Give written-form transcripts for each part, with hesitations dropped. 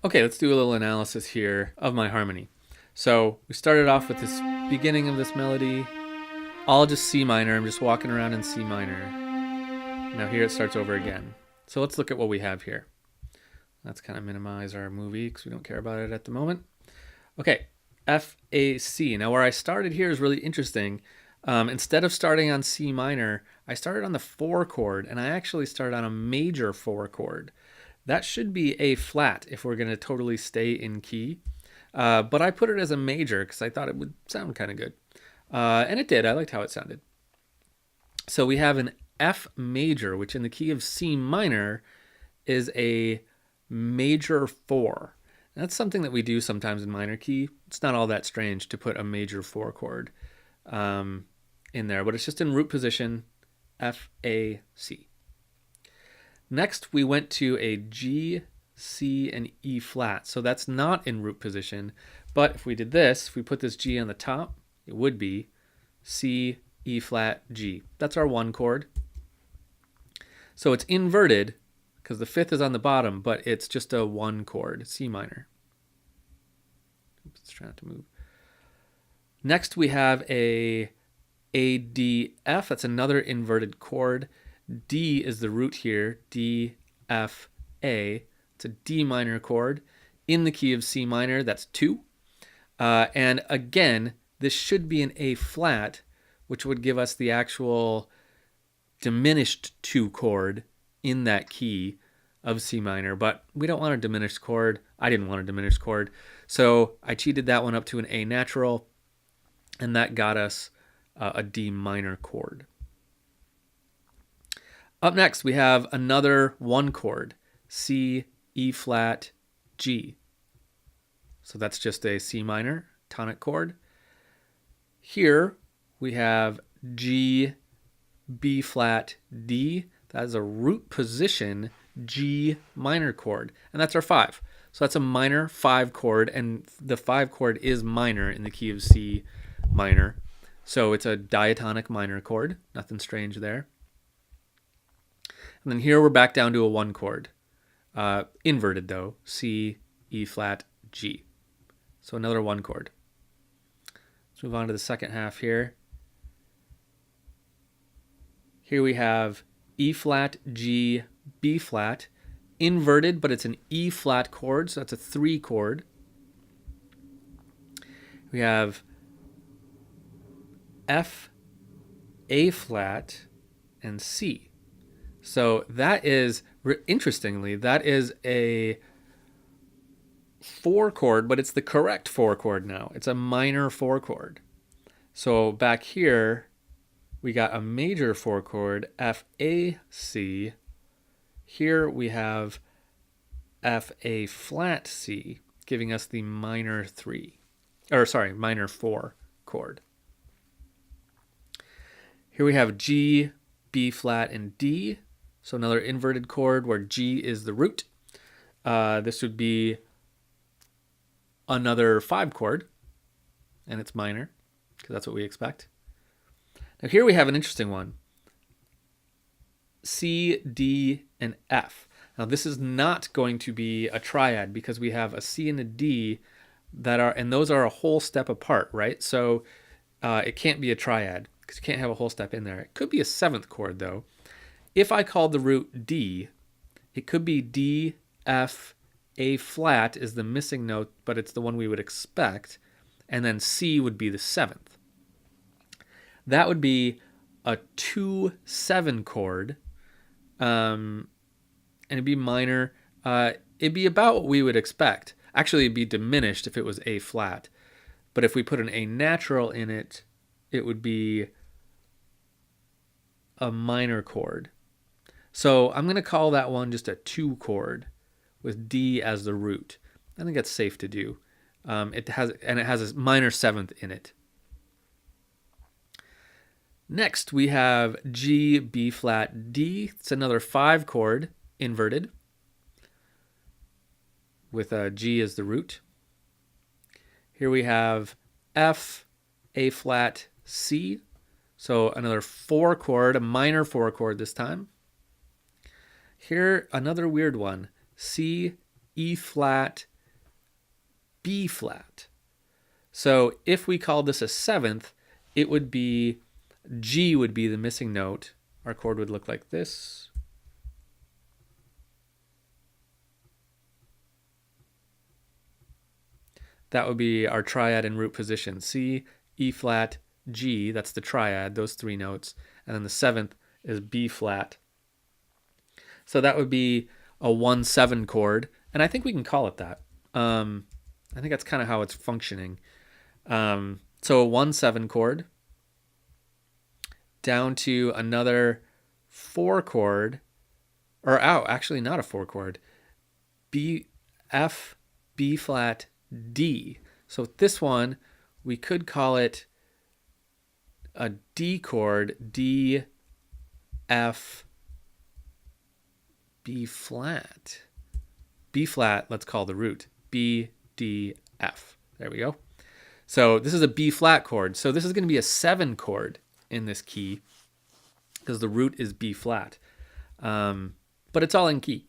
Okay, let's do a little analysis here of my harmony. So we started off with this beginning of this melody, all just C minor. I'm just walking around in C minor. Now here it starts over again. So let's look at what we have here. Let's kind of minimize our movie because we don't care about it at the moment. Okay, F, A, C. Now where I started here is really interesting. Instead of starting on C minor, I started on the 4 chord, and I actually started on a major 4 chord. That should be A flat if we're going to totally stay in key. But I put it as a major because I thought it would sound kind of good. And it did. I liked how it sounded. So we have an F major, which in the key of C minor is a major 4. That's something that we do sometimes in minor key. It's not all that strange to put a major 4 chord in there, but it's just in root position, F, A, C. Next, we went to a G, C, and E flat. So that's not in root position, but if we did this, if we put this G on the top, it would be C, E flat, G. That's our 1 chord. So it's inverted because the 5th is on the bottom, but it's just a 1 chord, C minor. Oops, it's trying to move. Next, we have a D, F. That's another inverted chord. D is the root here, D, F, A. It's a D minor chord in the key of C minor. That's 2. And again, this should be an A flat, which would give us the actual diminished 2 chord in that key of C minor, but we don't want a diminished chord. I didn't want a diminished chord, so I cheated that one up to an A natural, and that got us a D minor chord. Up next, we have another 1 chord, C, E flat, G. So that's just a C minor tonic chord. Here we have G, B flat, D. That is a root position G minor chord, and that's our 5. So that's a minor 5 chord, and the 5 chord is minor in the key of C minor. So it's a diatonic minor chord, nothing strange there. And then here we're back down to a 1 chord, inverted though, C, E flat, G. So another 1 chord. Let's move on to the second half here. Here we have E flat, G, B flat, inverted, but it's an E flat chord, so that's a 3 chord. We have F, A flat, and C. So that is, interestingly, that is a 4 chord, but it's the correct 4 chord now. It's a minor 4 chord. So back here, we got a major 4 chord, F, A, C. Here we have F, A flat, C, giving us the minor 4 chord. Here we have G, B flat, and D. So another inverted chord where G is the root. This would be another 5 chord, and it's minor, because that's what we expect. Now here we have an interesting one. C, D, and F. Now this is not going to be a triad because we have a C and a D and those are a whole step apart, right? So it can't be a triad because you can't have a whole step in there. It could be a 7th chord though. If I called the root D, it could be D, F, A flat is the missing note, but it's the one we would expect, and then C would be the 7th. That would be a 2-7 chord, and it'd be minor. It'd be about what we would expect. Actually, it'd be diminished if it was A flat, but if we put an A natural in it, it would be a minor chord. So I'm going to call that one just a 2 chord with D as the root. I think that's safe to do. It has a minor 7th in it. Next, we have G, B flat, D. It's another 5 chord, inverted, with G as the root. Here we have F, A flat, C. So another 4 chord, a minor 4 chord this time. Here, another weird one. C, E flat, B flat. So if we call this a seventh, it would be, G would be the missing note. Our chord would look like this. That would be our triad in root position. C, E flat, G, that's the triad, those three notes. And then the seventh is B flat. So that would be a 1-7 chord. And I think we can call it that. I think that's kind of how it's functioning. So a 1-7 chord down to another 4 chord, or actually not a 4 chord, B, F, B flat, D. So this one, we could call it a D chord, D, F, B flat. B flat, let's call the root, B, D, F. There we go. So this is a B flat chord. So this is going to be a 7 chord in this key because the root is B flat. But it's all in key.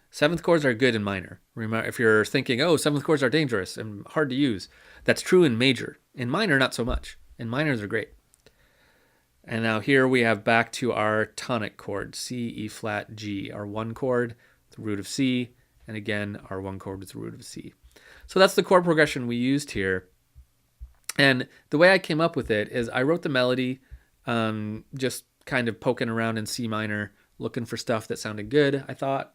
Seventh chords are good in minor. Remember, if you're thinking, oh, seventh chords are dangerous and hard to use, that's true in major. In minor, not so much. In minors are great. And now here we have back to our tonic chord, C, E flat, G, our 1 chord, the root of C, and again, our 1 chord with the root of C. So that's the chord progression we used here. And the way I came up with it is I wrote the melody, just kind of poking around in C minor, looking for stuff that sounded good, I thought.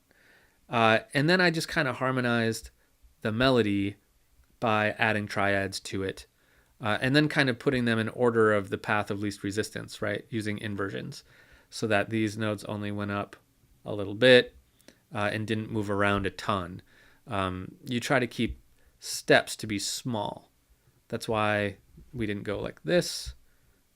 And then I just kind of harmonized the melody by adding triads to it. And then kind of putting them in order of the path of least resistance, right? Using inversions so that these notes only went up a little bit and didn't move around a ton. You try to keep steps to be small. That's why we didn't go like this,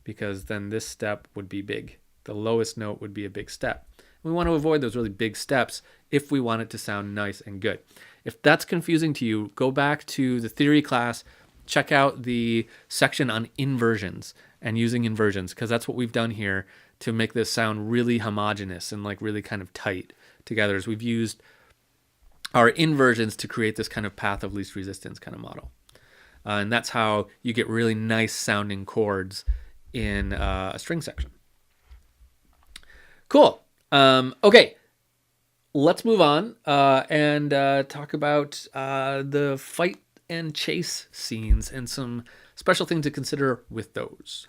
because then this step would be big. The lowest note would be a big step. We want to avoid those really big steps if we want it to sound nice and good. If that's confusing to you, go back to the theory class, check out the section on inversions and using inversions, because that's what we've done here to make this sound really homogeneous and like really kind of tight together. Is we've used our inversions to create this kind of path of least resistance kind of model. And that's how you get really nice sounding chords in a string section. Cool. Okay, let's move on and talk about the fight and chase scenes and some special things to consider with those.